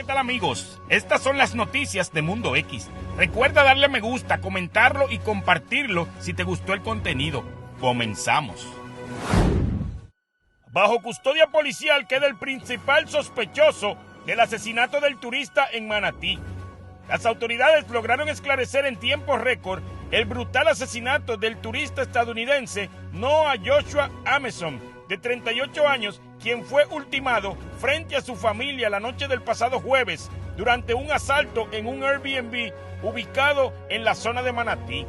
¿qué tal amigos? Estas son las noticias de Mundo X. Recuerda darle a me gusta, comentarlo y compartirlo si te gustó el contenido. Comenzamos. Bajo custodia policial queda el principal sospechoso del asesinato del turista en Manatí. Las autoridades lograron esclarecer en tiempo récord el brutal asesinato del turista estadounidense Noah Joshua Ameson, de 38 años, quien fue ultimado frente a su familia la noche del pasado jueves durante un asalto en un Airbnb ubicado en la zona de Manatí.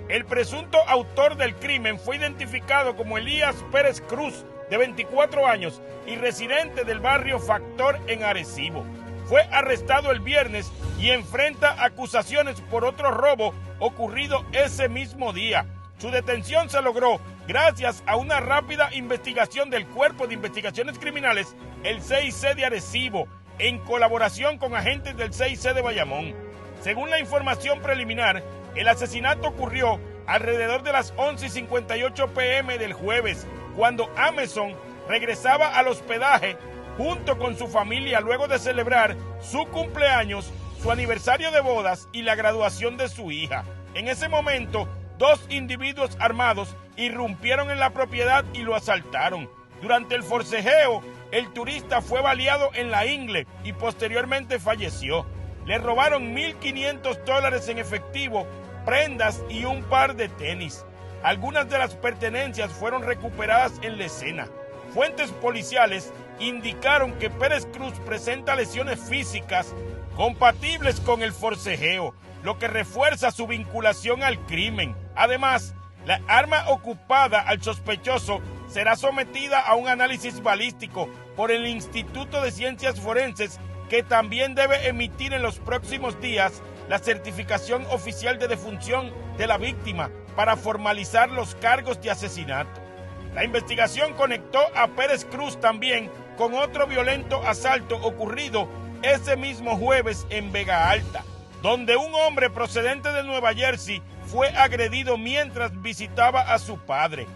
El presunto autor del crimen fue identificado como Elías Pérez Cruz, de 24 años y residente del barrio Factor en Arecibo. Fue arrestado el viernes y enfrenta acusaciones por otro robo ocurrido ese mismo día. Su detención se logró gracias a una rápida investigación del Cuerpo de Investigaciones Criminales, el CIC de Arecibo, en colaboración con agentes del CIC de Bayamón. Según la información preliminar, el asesinato ocurrió alrededor de las 11:58 p.m. del jueves, cuando Ameson regresaba al hospedaje junto con su familia luego de celebrar su cumpleaños, su aniversario de bodas y la graduación de su hija. En ese momento, dos individuos armados irrumpieron en la propiedad y lo asaltaron. Durante el forcejeo, el turista fue baleado en la ingle y posteriormente falleció. Le robaron $1,500 en efectivo, prendas y un par de tenis. Algunas de las pertenencias fueron recuperadas en la escena. Fuentes policiales indicaron que Pérez Cruz presenta lesiones físicas compatibles con el forcejeo, lo que refuerza su vinculación al crimen. Además, la arma ocupada al sospechoso será sometida a un análisis balístico por el Instituto de Ciencias Forenses, que también debe emitir en los próximos días la certificación oficial de defunción de la víctima para formalizar los cargos de asesinato. La investigación conectó a Pérez Cruz también con otro violento asalto ocurrido ese mismo jueves en Vega Alta, donde un hombre procedente de Nueva Jersey fue agredido mientras visitaba a su padre.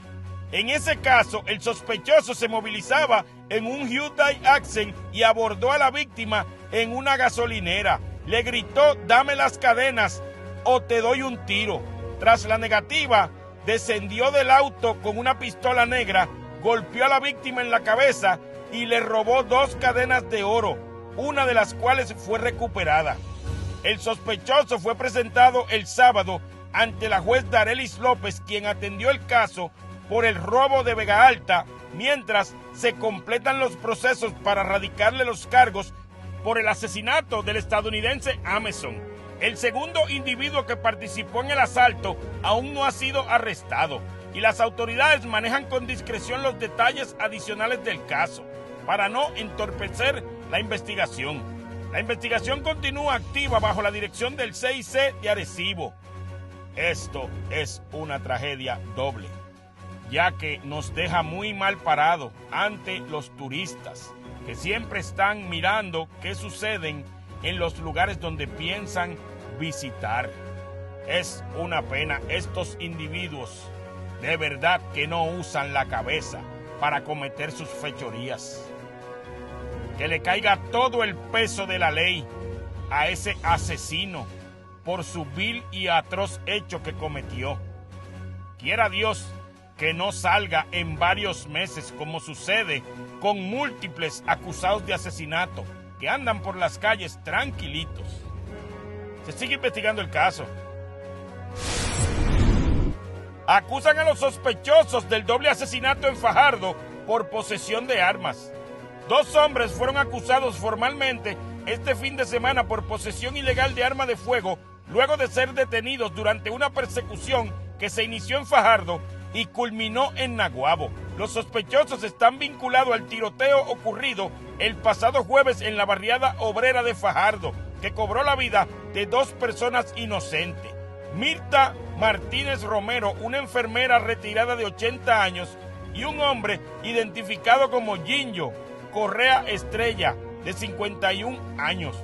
En ese caso, el sospechoso se movilizaba en un Hyundai Accent y abordó a la víctima en una gasolinera. Le gritó: "Dame las cadenas o te doy un tiro". Tras la negativa, descendió del auto con una pistola negra, golpeó a la víctima en la cabeza y le robó 2 cadenas de oro, una de las cuales fue recuperada. El sospechoso fue presentado el sábado ante la juez Darelis López, quien atendió el caso por el robo de Vega Alta, mientras se completan los procesos para radicarle los cargos por el asesinato del estadounidense Ameson. El segundo individuo que participó en el asalto aún no ha sido arrestado y las autoridades manejan con discreción los detalles adicionales del caso para no entorpecer la investigación. La investigación continúa activa bajo la dirección del CIC de Arecibo. Esto es una tragedia doble, ya que nos deja muy mal parado ante los turistas, que siempre están mirando qué sucede en los lugares donde piensan visitar. Es una pena, estos individuos de verdad que no usan la cabeza para cometer sus fechorías. Que le caiga todo el peso de la ley a ese asesino por su vil y atroz hecho que cometió. Quiera Dios que no salga en varios meses, como sucede con múltiples acusados de asesinato que andan por las calles tranquilitos. Se sigue investigando el caso. Acusan a los sospechosos del doble asesinato en Fajardo por posesión de armas. 2 hombres fueron acusados formalmente este fin de semana por posesión ilegal de arma de fuego, luego de ser detenidos durante una persecución que se inició en Fajardo y culminó en Naguabo. Los sospechosos están vinculados al tiroteo ocurrido el pasado jueves en la barriada obrera de Fajardo, que cobró la vida de 2 personas inocentes. Mirta Martínez Romero, una enfermera retirada de 80 años, y un hombre identificado como Ginjo Correa Estrella, de 51 años.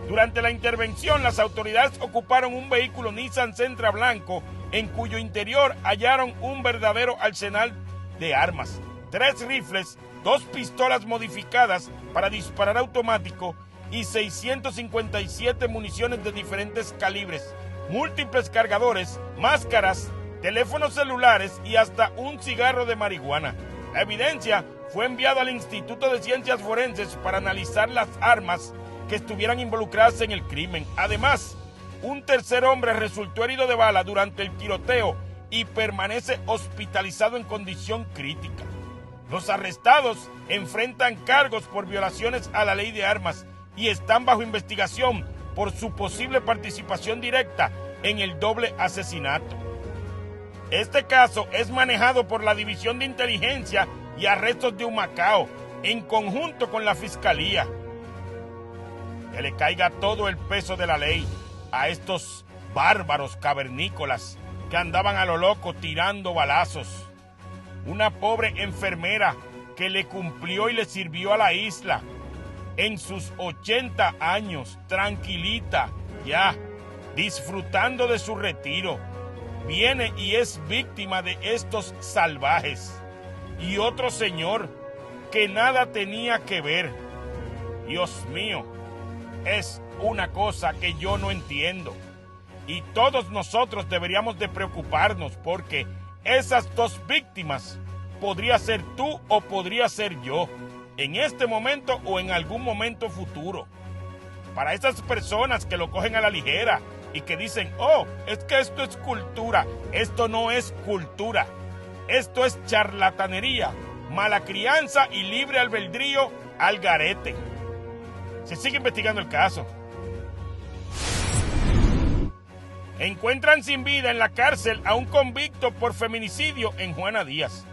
Durante la intervención, las autoridades ocuparon un vehículo Nissan Sentra blanco, en cuyo interior hallaron un verdadero arsenal de armas: 3 rifles, 2 pistolas modificadas para disparar automático y 657 municiones de diferentes calibres, múltiples cargadores, máscaras, teléfonos celulares y hasta un cigarro de marihuana. La evidencia fue enviada al Instituto de Ciencias Forenses para analizar las armas que estuvieran involucradas en el crimen. Además, un tercer hombre resultó herido de bala durante el tiroteo y permanece hospitalizado en condición crítica. Los arrestados enfrentan cargos por violaciones a la ley de armas y están bajo investigación por su posible participación directa en el doble asesinato. Este caso es manejado por la División de Inteligencia y Arrestos de Humacao, en conjunto con la Fiscalía. Que le caiga todo el peso de la ley a estos bárbaros cavernícolas que andaban a lo loco tirando balazos. Una pobre enfermera que le cumplió y le sirvió a la isla en sus 80 años, tranquilita, ya, disfrutando de su retiro, viene y es víctima de estos salvajes. Y otro señor que nada tenía que ver. Dios mío, es una cosa que yo no entiendo. Y todos nosotros deberíamos de preocuparnos porque esas dos víctimas podría ser tú o podría ser yo, en este momento o en algún momento futuro. Para esas personas que lo cogen a la ligera y que dicen, oh, es que esto es cultura. Esto no es cultura. Esto es charlatanería, mala crianza y libre albedrío al garete. Se sigue investigando el caso. Encuentran sin vida en la cárcel a un convicto por feminicidio en Juana Díaz.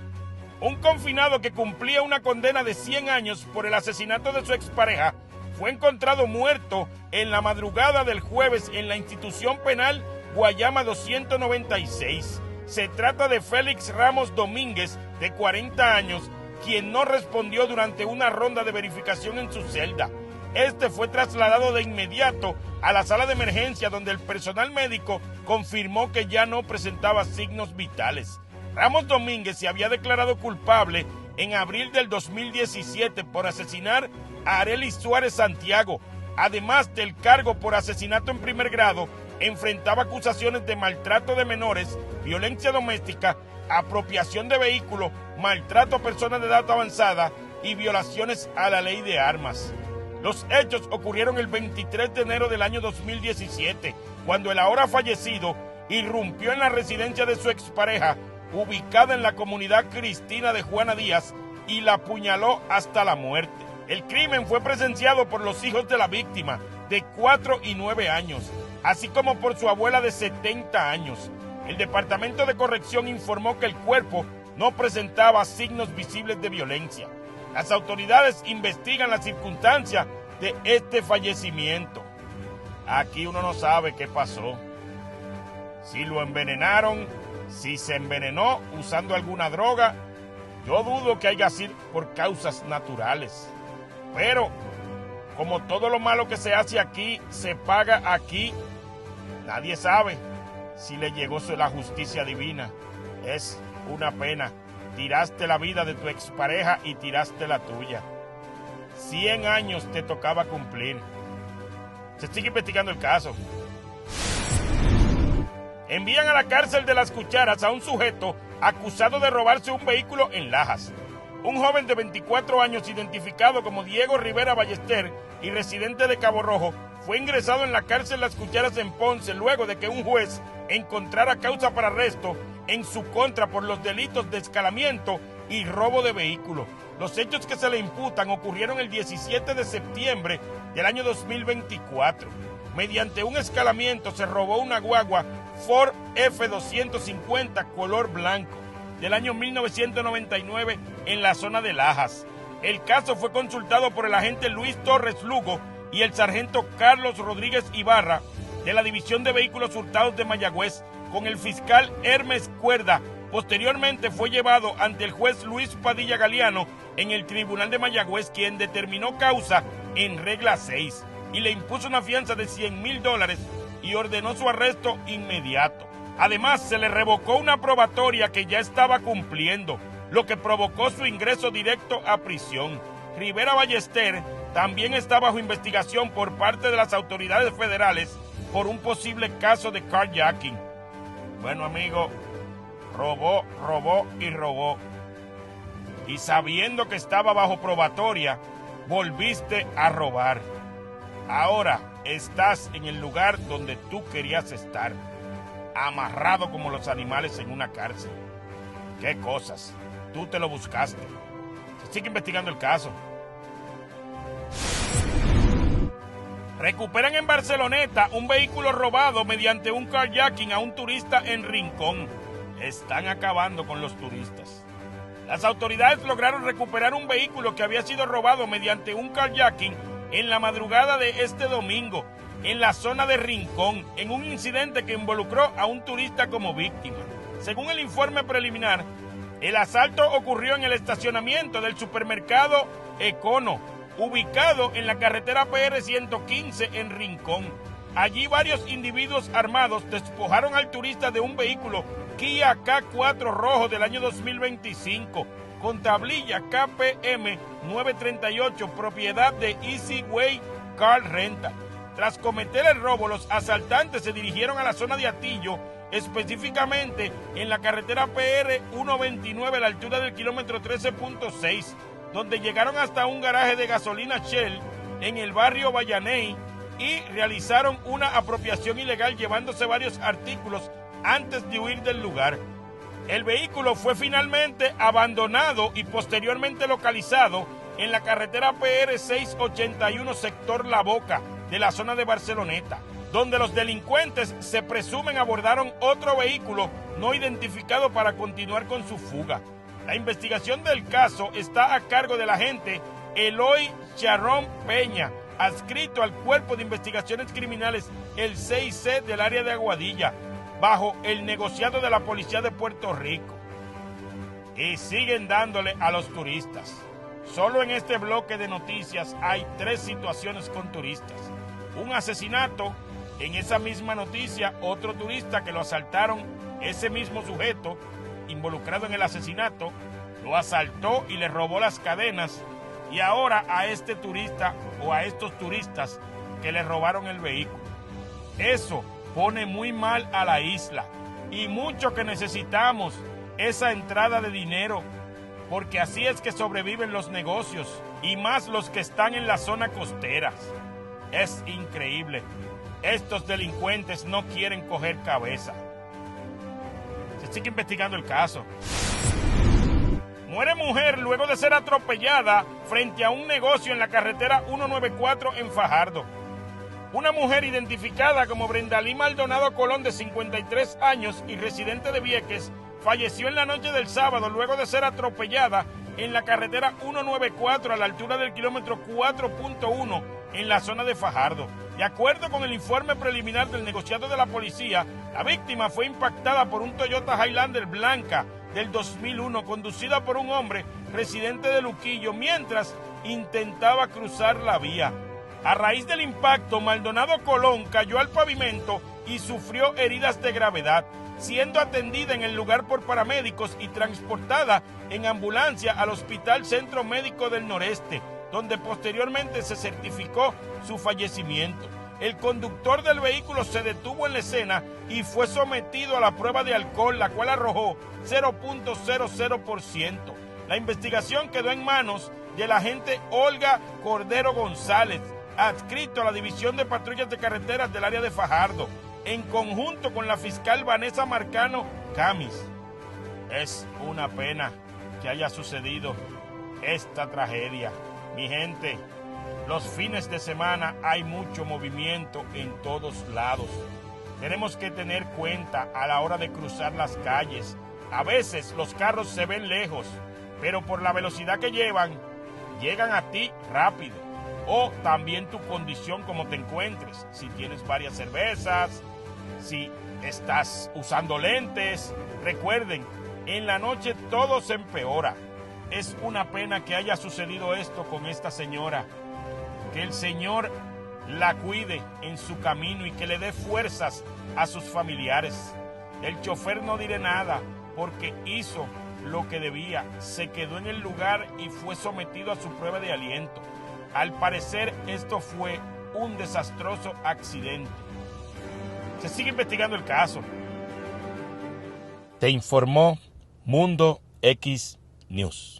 Un confinado que cumplía una condena de 100 años por el asesinato de su expareja fue encontrado muerto en la madrugada del jueves en la institución penal Guayama 296. Se trata de Félix Ramos Domínguez, de 40 años, quien no respondió durante una ronda de verificación en su celda. Este fue trasladado de inmediato a la sala de emergencia, donde el personal médico confirmó que ya no presentaba signos vitales. Ramos Domínguez se había declarado culpable en abril del 2017 por asesinar a Arelis Suárez Santiago. Además del cargo por asesinato en primer grado, enfrentaba acusaciones de maltrato de menores, violencia doméstica, apropiación de vehículos, maltrato a personas de edad avanzada y violaciones a la ley de armas. Los hechos ocurrieron el 23 de enero del año 2017, cuando el ahora fallecido irrumpió en la residencia de su expareja, ubicada en la comunidad Cristina de Juana Díaz, y la apuñaló hasta la muerte. El crimen fue presenciado por los hijos de la víctima, de 4 y 9 años, así como por su abuela de 70 años. El Departamento de Corrección informó que el cuerpo no presentaba signos visibles de violencia. Las autoridades investigan las circunstancias de este fallecimiento. Aquí uno no sabe qué pasó. Si lo envenenaron, si se envenenó usando alguna droga, yo dudo que haya sido por causas naturales. Pero, como todo lo malo que se hace aquí, se paga aquí, nadie sabe si le llegó la justicia divina. Es una pena. Tiraste la vida de tu expareja y tiraste la tuya. 100 años te tocaba cumplir. Se sigue investigando el caso. Envían a la cárcel de Las Cucharas a un sujeto acusado de robarse un vehículo en Lajas. Un joven de 24 años identificado como Diego Rivera Ballester y residente de Cabo Rojo fue ingresado en la cárcel Las Cucharas en Ponce luego de que un juez encontrara causa para arresto en su contra por los delitos de escalamiento y robo de vehículo. Los hechos que se le imputan ocurrieron el 17 de septiembre del año 2024. Mediante un escalamiento se robó una guagua Ford F250 color blanco del año 1999 en la zona de Lajas. El caso fue consultado por el agente Luis Torres Lugo y el sargento Carlos Rodríguez Ibarra de la División de Vehículos Hurtados de Mayagüez con el fiscal Hermes Cuerda. Posteriormente fue llevado ante el juez Luis Padilla Galeano en el Tribunal de Mayagüez, quien determinó causa en regla 6 y le impuso una fianza de $100,000 y ordenó su arresto inmediato. Además, se le revocó una probatoria que ya estaba cumpliendo, lo que provocó su ingreso directo a prisión. Rivera Ballester también está bajo investigación por parte de las autoridades federales por un posible caso de carjacking. Bueno, amigo, robó y robó. Y sabiendo que estaba bajo probatoria, volviste a robar. Ahora estás en el lugar donde tú querías estar, amarrado como los animales en una cárcel. ¿Qué cosas? Tú te lo buscaste. Se sigue investigando el caso. Recuperan en Barceloneta un vehículo robado mediante un carjacking a un turista en Rincón. Están acabando con los turistas. Las autoridades lograron recuperar un vehículo que había sido robado mediante un carjacking en la madrugada de este domingo, en la zona de Rincón, en un incidente que involucró a un turista como víctima. Según el informe preliminar, el asalto ocurrió en el estacionamiento del supermercado Econo, ubicado en la carretera PR 115 en Rincón. Allí varios individuos armados despojaron al turista de un vehículo Kia K4 rojo del año 2025, con tablilla KPM 938, propiedad de Easy Way Car Rental. Tras cometer el robo, los asaltantes se dirigieron a la zona de Atillo, específicamente en la carretera PR 129 a la altura del kilómetro 13.6, donde llegaron hasta un garaje de gasolina Shell en el barrio Vallaney y realizaron una apropiación ilegal llevándose varios artículos antes de huir del lugar. El vehículo fue finalmente abandonado y posteriormente localizado en la carretera PR 681 sector La Boca de la zona de Barceloneta, donde los delincuentes se presumen abordaron otro vehículo no identificado para continuar con su fuga. La investigación del caso está a cargo del agente Eloy Charrón Peña, adscrito al Cuerpo de Investigaciones Criminales, el 6C del área de Aguadilla, bajo el negociado de la Policía de Puerto Rico. Y siguen dándole a los turistas. Solo en este bloque de noticias hay 3 situaciones con turistas. Un asesinato, en esa misma noticia, otro turista que lo asaltaron, ese mismo sujeto involucrado en el asesinato, lo asaltó y le robó las cadenas, y ahora a este turista o a estos turistas que le robaron el vehículo. Eso pone muy mal a la isla y mucho que necesitamos esa entrada de dinero, porque así es que sobreviven los negocios y más los que están en la zona costera. Es increíble. Estos delincuentes no quieren coger cabeza. Se sigue investigando el caso. Muere mujer luego de ser atropellada frente a un negocio en la carretera 194 en Fajardo. Una mujer identificada como Brendalí Maldonado Colón, de 53 años y residente de Vieques, falleció en la noche del sábado luego de ser atropellada en la carretera 194 a la altura del kilómetro 4.1 en la zona de Fajardo. De acuerdo con el informe preliminar del negociado de la policía, la víctima fue impactada por un Toyota Highlander blanca del 2001 conducida por un hombre residente de Luquillo mientras intentaba cruzar la vía. A raíz del impacto, Maldonado Colón cayó al pavimento y sufrió heridas de gravedad, siendo atendida en el lugar por paramédicos y transportada en ambulancia al Hospital Centro Médico del Noreste, donde posteriormente se certificó su fallecimiento. El conductor del vehículo se detuvo en la escena y fue sometido a la prueba de alcohol, la cual arrojó 0.00%. La investigación quedó en manos del agente Olga Cordero González, adscrito a la División de Patrullas de Carreteras del área de Fajardo, en conjunto con la fiscal Vanessa Marcano Camis. Es una pena que haya sucedido esta tragedia. Mi gente, los fines de semana hay mucho movimiento en todos lados. Tenemos que tener cuenta a la hora de cruzar las calles. A veces los carros se ven lejos, pero por la velocidad que llevan, llegan a ti rápido. O también tu condición como te encuentres. Si tienes varias cervezas, si estás usando lentes. Recuerden, en la noche todo se empeora. Es una pena que haya sucedido esto con esta señora. Que el Señor la cuide en su camino y que le dé fuerzas a sus familiares. El chofer no diré nada porque hizo lo que debía. Se quedó en el lugar y fue sometido a su prueba de aliento. Al parecer, esto fue un desastroso accidente. Se sigue investigando el caso. Te informó Mundo X News.